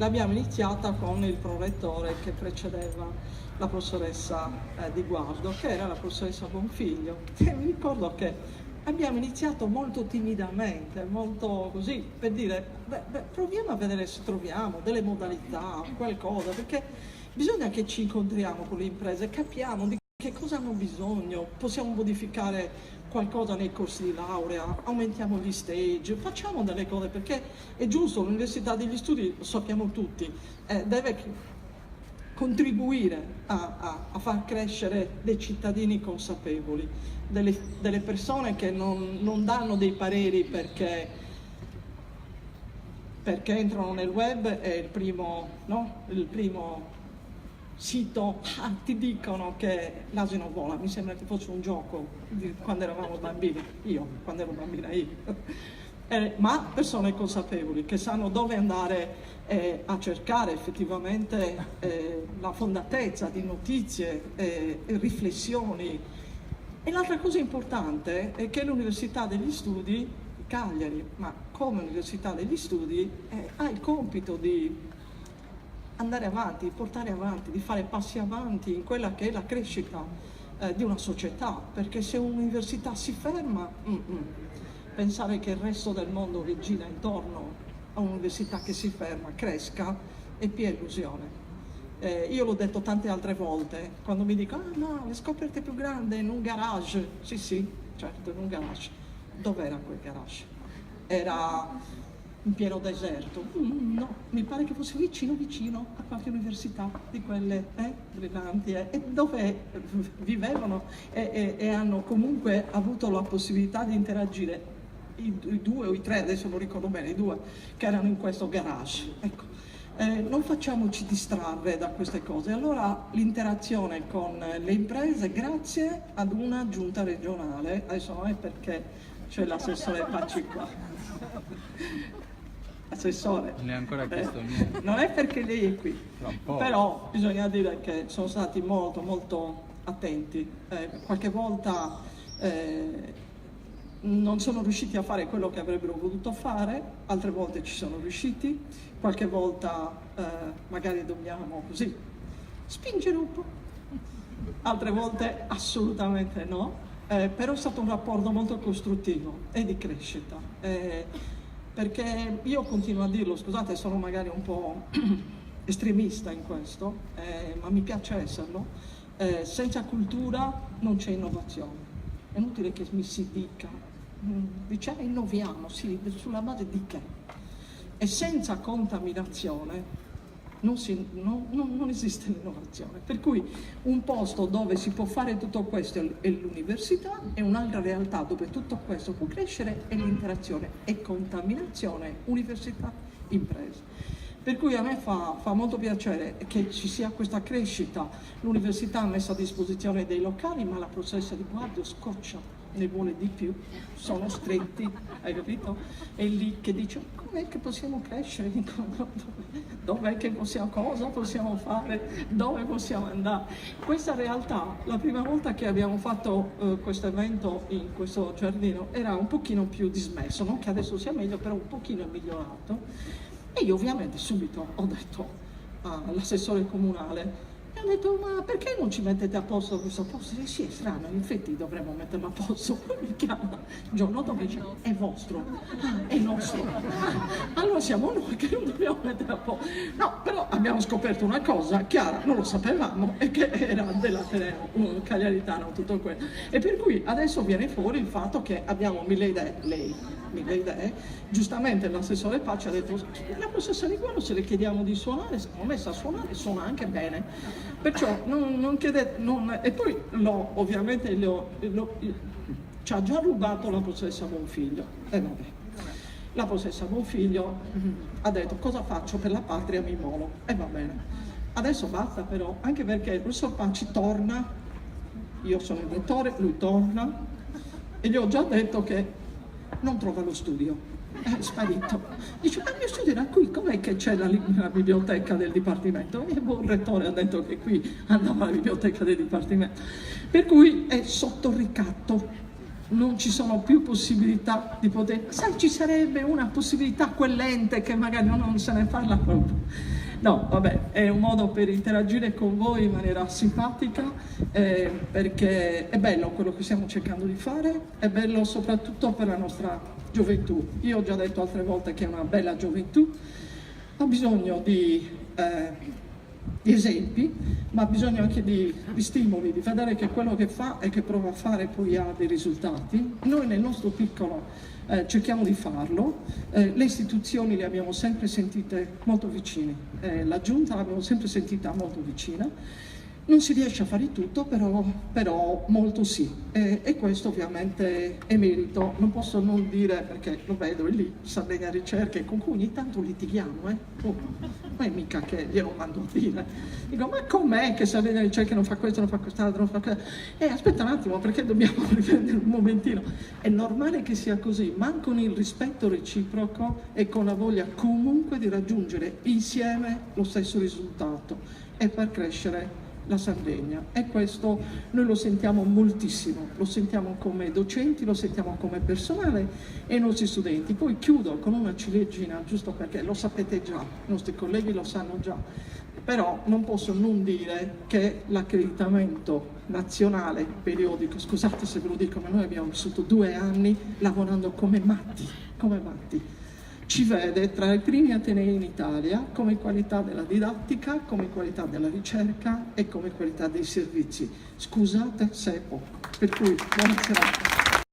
L'abbiamo iniziata con il prorettore che precedeva la professoressa Di Guardo, che era la professoressa Bonfiglio. E mi ricordo che abbiamo iniziato molto timidamente, molto così, per dire, proviamo a vedere se troviamo delle modalità, qualcosa, perché bisogna che ci incontriamo con le imprese, capiamo di che cosa hanno bisogno, possiamo modificare qualcosa nei corsi di laurea, aumentiamo gli stage, facciamo delle cose, perché è giusto, l'Università degli Studi, lo sappiamo tutti, deve contribuire a far crescere dei cittadini consapevoli, delle persone che non danno dei pareri perché entrano nel web e il primo sito, ti dicono che l'asino vola. Mi sembra che fosse un gioco di quando eravamo bambini, quando ero bambina ma persone consapevoli che sanno dove andare a cercare effettivamente la fondatezza di notizie e riflessioni. E l'altra cosa importante è che l'Università degli Studi di Cagliari, ma come Università degli Studi, ha il compito di andare avanti, di portare avanti, di fare passi avanti in quella che è la crescita di una società, perché se un'università si ferma, pensare che il resto del mondo che gira intorno a un'università che si ferma cresca è pia illusione. Io l'ho detto tante altre volte, quando mi dicono no, le scoperte più grandi in un garage. Sì, certo, in un garage. Dov'era quel garage? Era in pieno deserto? No, mi pare che fosse vicino a qualche università di quelle brillanti, e dove vivevano e hanno comunque avuto la possibilità di interagire i due o i tre, adesso non ricordo bene, i due che erano in questo garage. Ecco, non facciamoci distrarre da queste cose. Allora l'interazione con le imprese, grazie ad una giunta regionale, adesso non è perché c'è l'assessore Pacci qua. Assessore, non è ancora chiesto niente. Non è perché lei è qui, però bisogna dire che sono stati molto attenti. Qualche volta non sono riusciti a fare quello che avrebbero voluto fare, altre volte ci sono riusciti, qualche volta magari dobbiamo così spingere un po', altre volte assolutamente no, però è stato un rapporto molto costruttivo e di crescita. Perché io continuo a dirlo, scusate, sono magari un po' estremista in questo, ma mi piace esserlo, senza cultura non c'è innovazione. È inutile che mi si dica, innoviamo, sì, sulla base di che? E senza contaminazione non esiste l'innovazione. Per cui un posto dove si può fare tutto questo è l'università, e un'altra realtà dove tutto questo può crescere è l'interazione e contaminazione università-imprese. Per cui a me fa molto piacere che ci sia questa crescita. L'università ha messo a disposizione dei locali, ma la professoressa Di Guardo scoccia, ne vuole di più, sono stretti, hai capito? È lì che dice com'è che possiamo crescere, dov'è che possiamo, cosa possiamo fare, dove possiamo andare. Questa realtà, la prima volta che abbiamo fatto questo evento in questo giardino, era un pochino più dismesso, non che adesso sia meglio, però un pochino è migliorato. E io ovviamente subito ho detto all'assessore comunale, ho detto, ma perché non ci mettete a posto questo posto? Sì, è strano, infatti dovremmo metterlo a posto. Poi mi chiama il giorno dopo e dice, è vostro, è nostro. Allora siamo noi che non dobbiamo mettere a posto. No, però abbiamo scoperto una cosa chiara, non lo sapevamo, e che era dell'Ateneo Cagliaritano, tutto quello. E per cui adesso viene fuori il fatto che abbiamo mille idee. Giustamente l'assessore Pacci ha detto, la professoressa Di Guardo, se le chiediamo di suonare, siamo messa a suonare, suona anche bene. Perciò non chiedete, e poi ovviamente ci ha già rubato la professoressa Bonfiglio. E vabbè, la professoressa Bonfiglio ha detto, cosa faccio per la patria, mi molo. E va bene. Adesso basta però, anche perché il professor Pacci torna, io sono il rettore, lui torna, e gli ho già detto che non trova lo studio. È sparito. Dice, ma il mio studio era qui, com'è che c'è la biblioteca del Dipartimento? E il buon rettore ha detto che qui andava la biblioteca del Dipartimento. Per cui è sotto ricatto. non ci sono più possibilità di poter... Sai, ci sarebbe una possibilità, quell'ente che magari non se ne parla proprio. No, vabbè, è un modo per interagire con voi in maniera simpatica, perché è bello quello che stiamo cercando di fare, è bello soprattutto per la nostra gioventù. Io ho già detto altre volte che è una bella gioventù, ha bisogno di esempi, ma ha bisogno anche di stimoli, di vedere che quello che fa e che prova a fare poi ha dei risultati. Noi nel nostro piccolo cerchiamo di farlo, le istituzioni le abbiamo sempre sentite molto vicine, la Giunta l'abbiamo sempre sentita molto vicina. Non si riesce a fare tutto, però molto sì, e questo ovviamente è merito. Non posso non dire, perché lo vedo, è lì, Sardegna Ricerche, con cui ogni tanto litighiamo, non è mica che glielo mando a dire. Dico, ma com'è che Sardegna Ricerche non fa questo, non fa quest'altro, non fa questo? Aspetta un attimo, perché dobbiamo riprendere un momentino? È normale che sia così, ma con il rispetto reciproco e con la voglia comunque di raggiungere insieme lo stesso risultato e far crescere la Sardegna, e questo noi lo sentiamo moltissimo, lo sentiamo come docenti, lo sentiamo come personale e i nostri studenti. Poi chiudo con una ciliegina, giusto perché lo sapete già, i nostri colleghi lo sanno già, però non posso non dire che l'accreditamento nazionale periodico, scusate se ve lo dico, ma noi abbiamo vissuto 2 anni lavorando come matti, ci vede tra i primi atenei in Italia come qualità della didattica, come qualità della ricerca e come qualità dei servizi. Scusate se è poco, per cui buona serata.